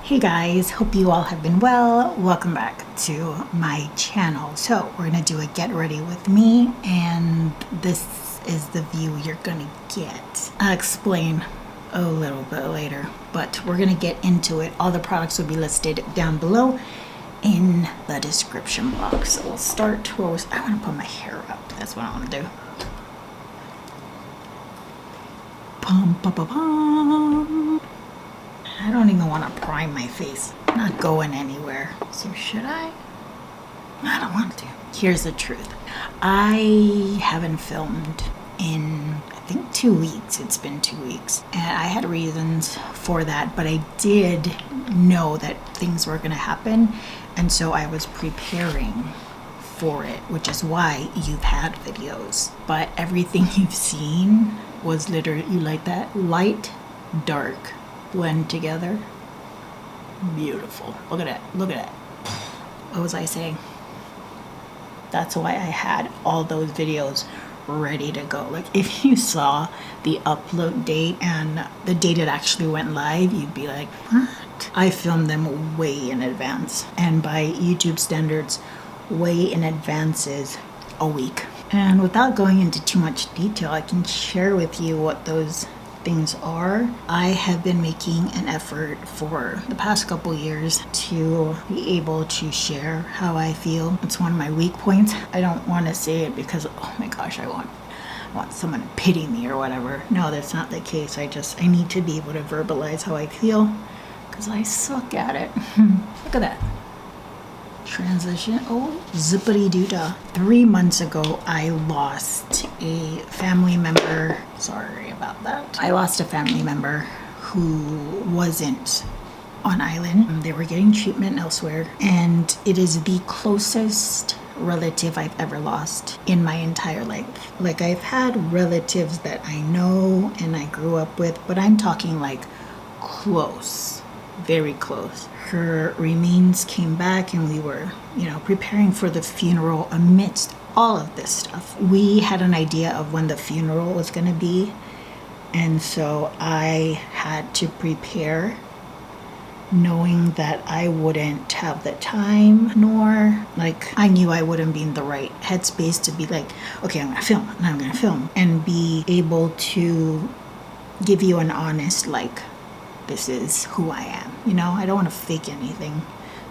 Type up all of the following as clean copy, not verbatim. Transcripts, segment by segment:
Hey guys, hope you all have been well. Welcome back to my channel. So we're gonna do a get ready with me, and this is the view you're gonna get. I'll explain a little bit later, but we're gonna get into it. All the products will be listed down below in the description box. So we'll start where I want to put my hair up. That's what I want to do. Pum, pum, pum, pum. I don't even want to prime my face. I'm not going anywhere. So should I? I don't want to. Here's the truth. I haven't filmed in, I think, 2 weeks. It's been 2 weeks. And I had reasons for that, but I did know that things were going to happen. And so I was preparing for it, which is why you've had videos. But everything you've seen was literally like that light, dark, blend together. Beautiful. Look at that. Look at that. What was I saying? That's why I had all those videos ready to go. Like, if you saw the upload date and the date it actually went live, you'd be like, what? I filmed them way in advance, and by YouTube standards, way in advance is a week. And without going into too much detail, I can share with you what those things are. I have been making an effort for the past couple years to be able to share how I feel. It's one of my weak points. I don't want to say it because, oh my gosh, I want someone to pity me or whatever. No, that's not the case. I need to be able to verbalize how I feel because I suck at it. Look at that. Transition. Oh, zippity doo dah. 3 months ago, I lost a family member. Sorry about that. I lost a family member who wasn't on island. They were getting treatment elsewhere, and it is the closest relative I've ever lost in my entire life. Like, I've had relatives that I know and I grew up with, but I'm talking like close, very close. Her remains came back, and we were, preparing for the funeral amidst all of this stuff. We had an idea of when the funeral was going to be, and so I had to prepare knowing that I wouldn't have the time, nor I knew I wouldn't be in the right headspace to be like, okay, I'm gonna film and be able to give you an honest, this is who I am. I don't want to fake anything.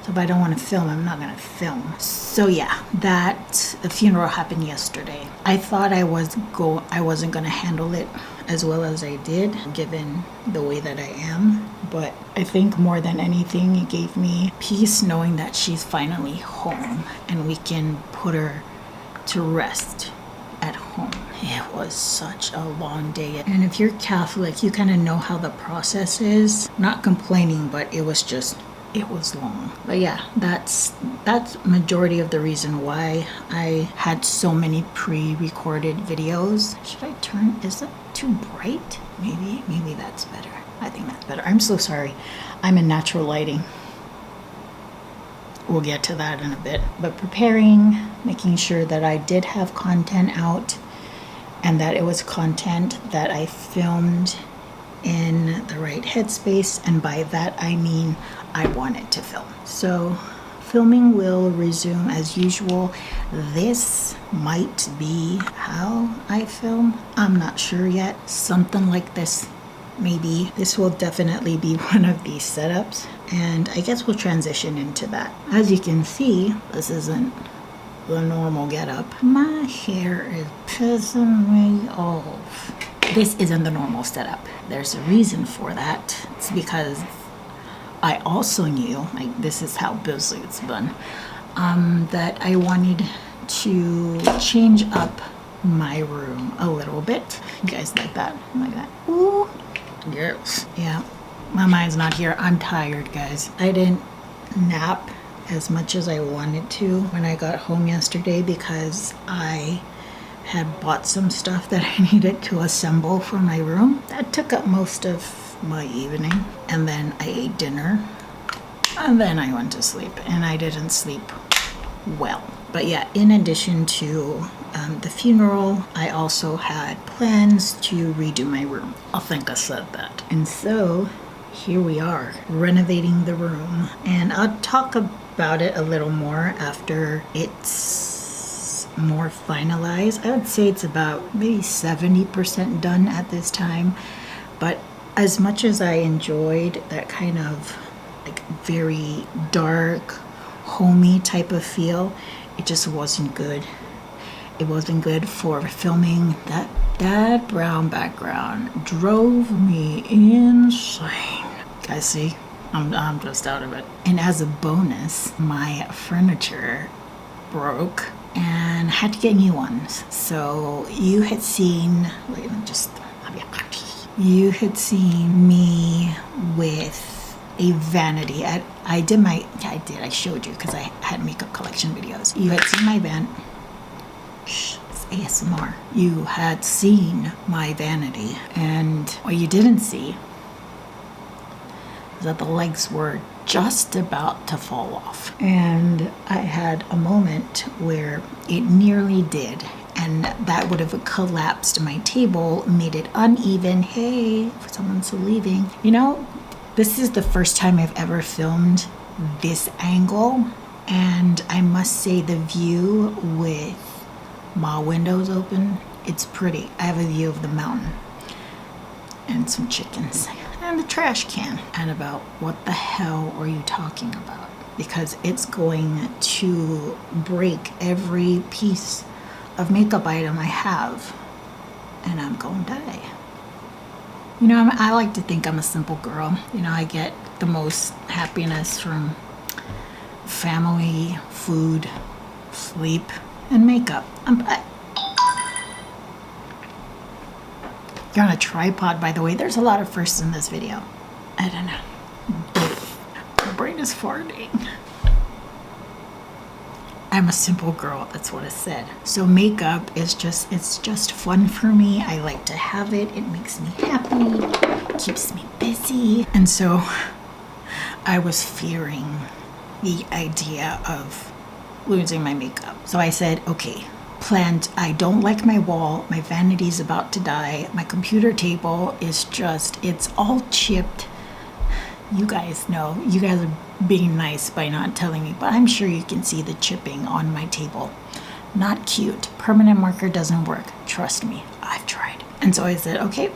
So if I don't want to film, I'm not going to film. So yeah, the funeral happened yesterday. I thought I wasn't going to handle it as well as I did, given the way that I am. But I think more than anything, it gave me peace knowing that she's finally home and we can put her to rest at home. It was such a long day, and if you're Catholic, you kind of know how the process is. Not complaining, but it was long. But yeah, that's majority of the reason why I had so many pre-recorded videos. Should I turn? Is that too bright? Maybe that's better. I think that's better. I'm so sorry. I'm in natural lighting. We'll get to that in a bit. But preparing, making sure that I did have content out and that it was content that I filmed in the right headspace. And by that, I mean I wanted to film. So filming will resume as usual. This might be how I film. I'm not sure yet. Something like this. Maybe this will definitely be one of these setups, and I guess we'll transition into that. As you can see, this isn't the normal getup. My hair is pissing me off. This isn't the normal setup. There's a reason for that. It's because I also knew, this is how busy it's been, that I wanted to change up my room a little bit. You guys like that? Like that? Ooh. Yes. Yeah, my mind's not here. I'm tired, guys. I didn't nap as much as I wanted to when I got home yesterday because I had bought some stuff that I needed to assemble for my room. That took up most of my evening, and then I ate dinner, and then I went to sleep, and I didn't sleep well. But yeah, in addition to the funeral, I also had plans to redo my room. I think I said that. And so here we are, renovating the room. And I'll talk about it a little more after it's more finalized. I would say it's about maybe 70% done at this time. But as much as I enjoyed that kind of like very dark, homey type of feel, it just wasn't good. It wasn't good for filming. That brown background drove me insane. Guys, see? I'm just out of it. And as a bonus, my furniture broke and had to get new ones. So you had seen, you had seen me with a vanity. I showed you because I had makeup collection videos. You had seen my Shh, it's ASMR. You had seen my vanity, and what you didn't see is that the legs were just about to fall off. And I had a moment where it nearly did, and that would have collapsed my table, made it uneven. Hey, someone's leaving. You know, this is the first time I've ever filmed this angle, and I must say the view with my windows open, it's pretty. I have a view of the mountain and some chickens and the trash can. And about what the hell are you talking about? Because it's going to break every piece of makeup item I have, and I'm going to die. You know, I like to think I'm a simple girl. You know, I get the most happiness from family, food, sleep, and makeup. You're on a tripod, by the way. There's a lot of firsts in this video. I don't know. My brain is farting. I'm a simple girl, that's what I said. So makeup is it's just fun for me. I like to have it. It makes me happy, keeps me busy. And so I was fearing the idea of losing my makeup. So I said, okay, planned, I don't like my wall, my vanity's about to die, my computer table is just, it's all chipped. You guys know, you guys are being nice by not telling me, but I'm sure you can see the chipping on my table. Not cute. Permanent marker doesn't work. Trust me, I've tried. And so I said, okay,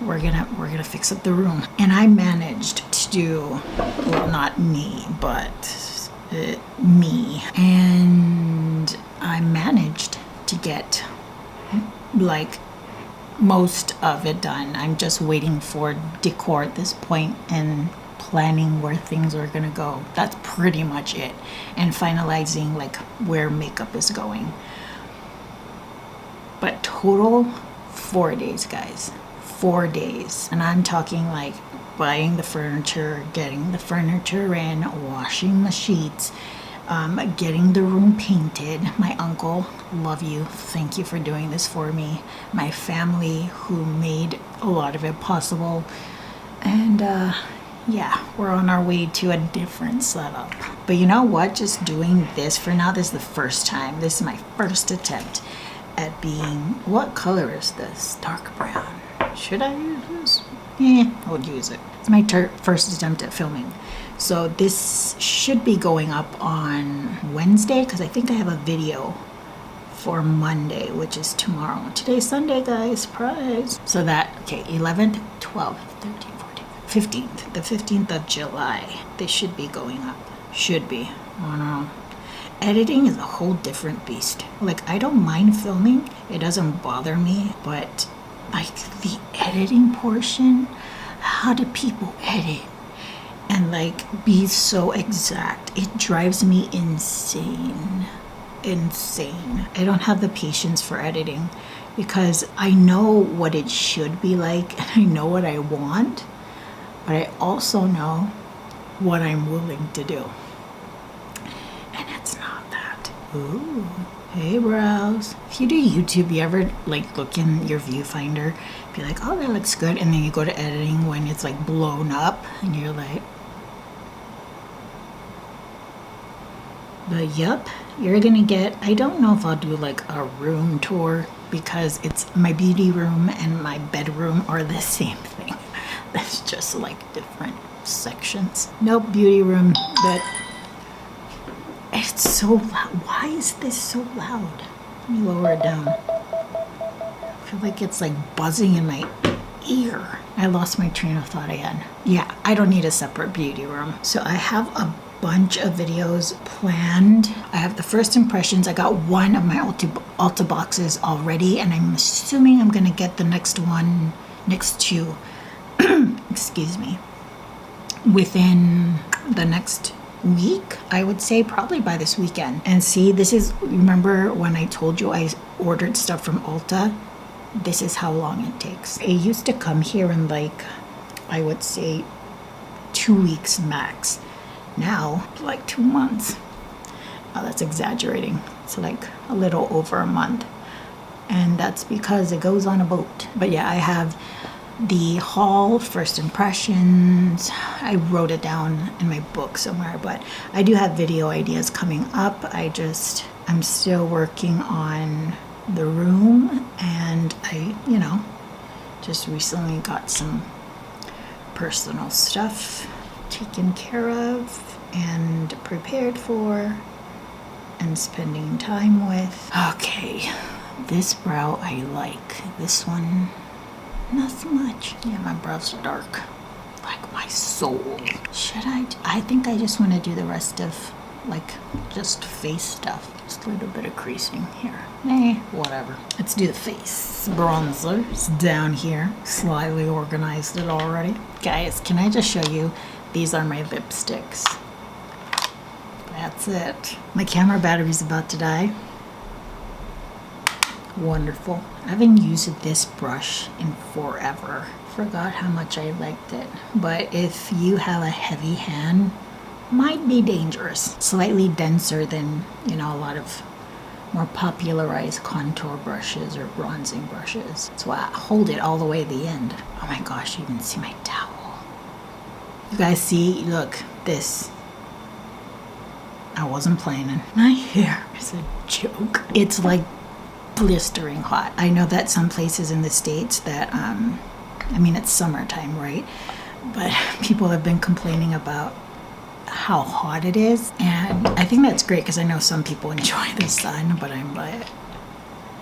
we're gonna fix up the room. And I managed to do, well, not me, but me. And I managed to get like most of it done. I'm just waiting for decor at this point and planning where things are gonna go. That's pretty much it. And finalizing like where makeup is going. But total 4 days, guys. 4 days. And I'm talking like buying the furniture, getting the furniture in, washing the sheets, getting the room painted. My uncle, love you, thank you for doing this for me. My family who made a lot of it possible. And yeah, we're on our way to a different setup. But you know what, just doing this for now, this is the first time. This is my first attempt at being, what color is this? Dark brown. Should I use this? Yeah, I'll use it. It's my first attempt at filming. So this should be going up on Wednesday, because I think I have a video for Monday, which is tomorrow. Today's Sunday, guys, surprise. So that, okay, 11th, 12th, 13th, 14th, 15th, the 15th of July. This should be going up. Should be. I don't know. Editing is a whole different beast. Like, I don't mind filming. It doesn't bother me, but like the editing portion, how do people edit and like be so exact? It drives me insane. I don't have the patience for editing because I know what it should be like and I know what I want, but I also know what I'm willing to do, and it's not that. Ooh, hey brows. If you do YouTube, you ever like look in your viewfinder, be like, oh, that looks good, and then you go to editing when it's like blown up and you're like, but yep, you're gonna get, I don't know if I'll do like a room tour because it's my beauty room and my bedroom are the same thing. It's just like different sections. Nope, beauty room, but it's so loud. Why is this so loud? Let me lower it down. I feel like it's like buzzing in my ear. I lost my train of thought again. Yeah, I don't need a separate beauty room. So I have a bunch of videos planned. I have the first impressions. I got one of my Ulta boxes already, and I'm assuming I'm gonna get the next two, excuse me, within the next week. I would say probably by this weekend. And see, this is, remember when I told you I ordered stuff from Ulta? This is how long it takes. It used to come here in like, I would say 2 weeks max. Now, like 2 months. Oh, that's exaggerating. It's like a little over a month. And that's because it goes on a boat. But yeah, I have the haul, first impressions. I wrote it down in my book somewhere, but I do have video ideas coming up. I'm still working on the room, and I, just recently got some personal stuff taken care of and prepared for and spending time with. Okay, this brow I like. This one, not so much. Yeah, my brows are dark, like my soul. I think I just want to do the rest of like just face stuff. Just a little bit of creasing here. Whatever. Let's do the face. Bronzer. It's down here. Slightly organized it already. Guys, can I just show you? These are my lipsticks. That's it. My camera battery's about to die. Wonderful. I haven't used this brush in forever. Forgot how much I liked it. But if you have a heavy hand, might be dangerous. Slightly denser than, a lot of more popularized contour brushes or bronzing brushes. So I hold it all the way at the end. Oh my gosh, you can see my towel. You guys see, look, this. I wasn't planning. My hair is a joke. It's like blistering hot. I know that some places in the States that, it's summertime, right? But people have been complaining about how hot it is, and I think that's great because I know some people enjoy the sun, but I'm like,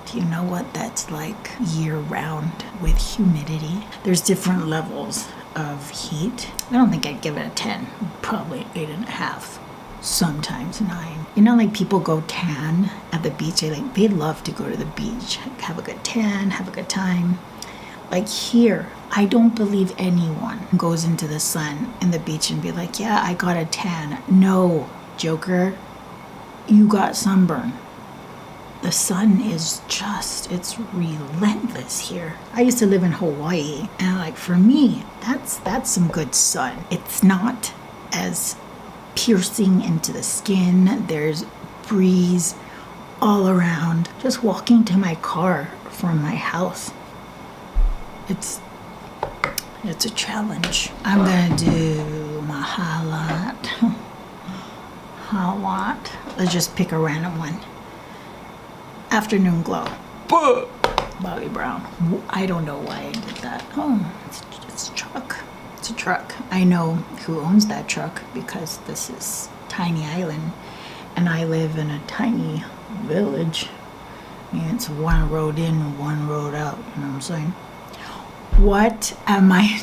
do you know what that's like year round with humidity? There's different levels of heat. I don't think I'd give it a 10, probably 8.5, sometimes 9. Like people go tan at the beach. They love to go to the beach, have a good tan, have a good time. Like here, I don't believe anyone goes into the sun in the beach and be like, yeah, I got a tan. No, joker, you got sunburn. The sun is it's relentless here. I used to live in Hawaii, and like for me, that's some good sun. It's not as piercing into the skin. There's breeze all around. Just walking to my car from my house, it's a challenge. I'm gonna do my highlight. Let's just pick a random one. Afternoon Glow. Bobbi Brown. I don't know why I did that. Oh, it's a truck. It's a truck. I know who owns that truck because this is Tiny Island, and I live in a tiny village. It's one road in, one road out. You know what I'm saying? What am I?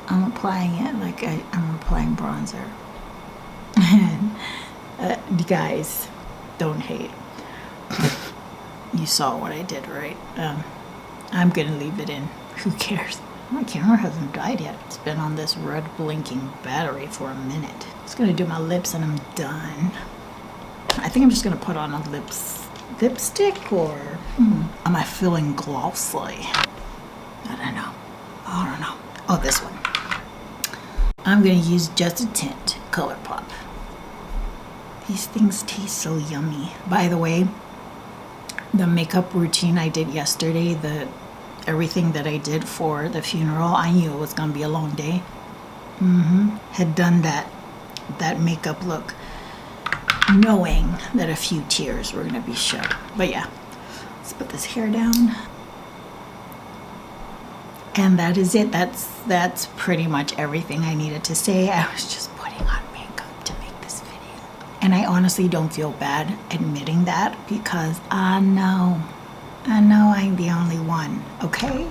I'm applying it like I'm applying bronzer. You guys, don't hate. You saw what I did, right? I'm gonna leave it in. Who cares? My camera hasn't died yet. It's been on this red blinking battery for a minute. Just gonna do my lips and I'm done. I think I'm just gonna put on a lipstick, or am I feeling glossy? I don't know. Oh, this one. I'm gonna use just a tint, Colourpop. These things taste so yummy. By the way, the makeup routine I did yesterday, everything that I did for the funeral, I knew it was gonna be a long day. Had done that makeup look, knowing that a few tears were gonna be shed. But yeah, let's put this hair down. And that is it. That's pretty much everything I needed to say. I was just putting on makeup to make this video. And I honestly don't feel bad admitting that, because I know I'm the only one, okay?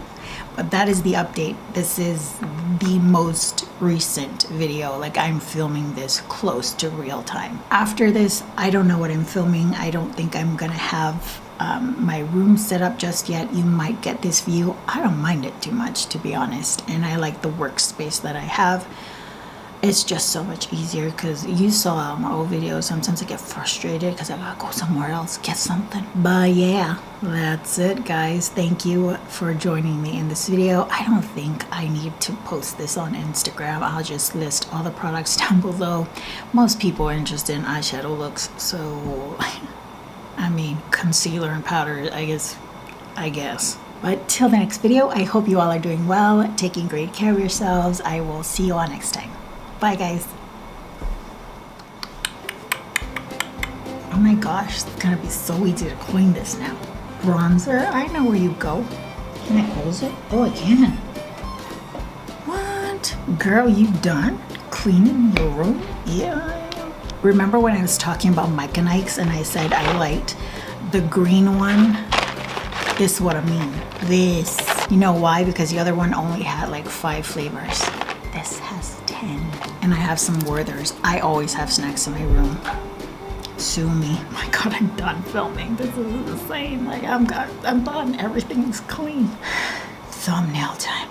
But that is the update. This is the most recent video. Like, I'm filming this close to real time. After this, I don't know what I'm filming. I don't think I'm gonna have my room set up just yet. You might get this view. I don't mind it too much, to be honest. And I like the workspace that I have. It's just so much easier, because you saw my old videos. Sometimes I get frustrated because I gotta go somewhere else, get something. But yeah, that's it, guys. Thank you for joining me in this video. I don't think I need to post this on Instagram. I'll just list all the products down below. Most people are interested in eyeshadow looks, so I mean, concealer and powder, I guess. But till the next video, I hope you all are doing well, taking great care of yourselves. I will see you all next time. Bye, guys. Oh my gosh, it's gonna be so easy to clean this now. Bronzer, I know where you go. Can I close it? Oh, I can. What? Girl, you done cleaning your room? Yeah. Remember when I was talking about Mike and Ike's and I said I liked the green one? This is what I mean. This. You know why? Because the other one only had like 5 flavors. This has 10. And I have some Werthers. I always have snacks in my room. Sue me. Oh my God, I'm done filming. This is insane. Like, I'm done. Everything's clean. Thumbnail time.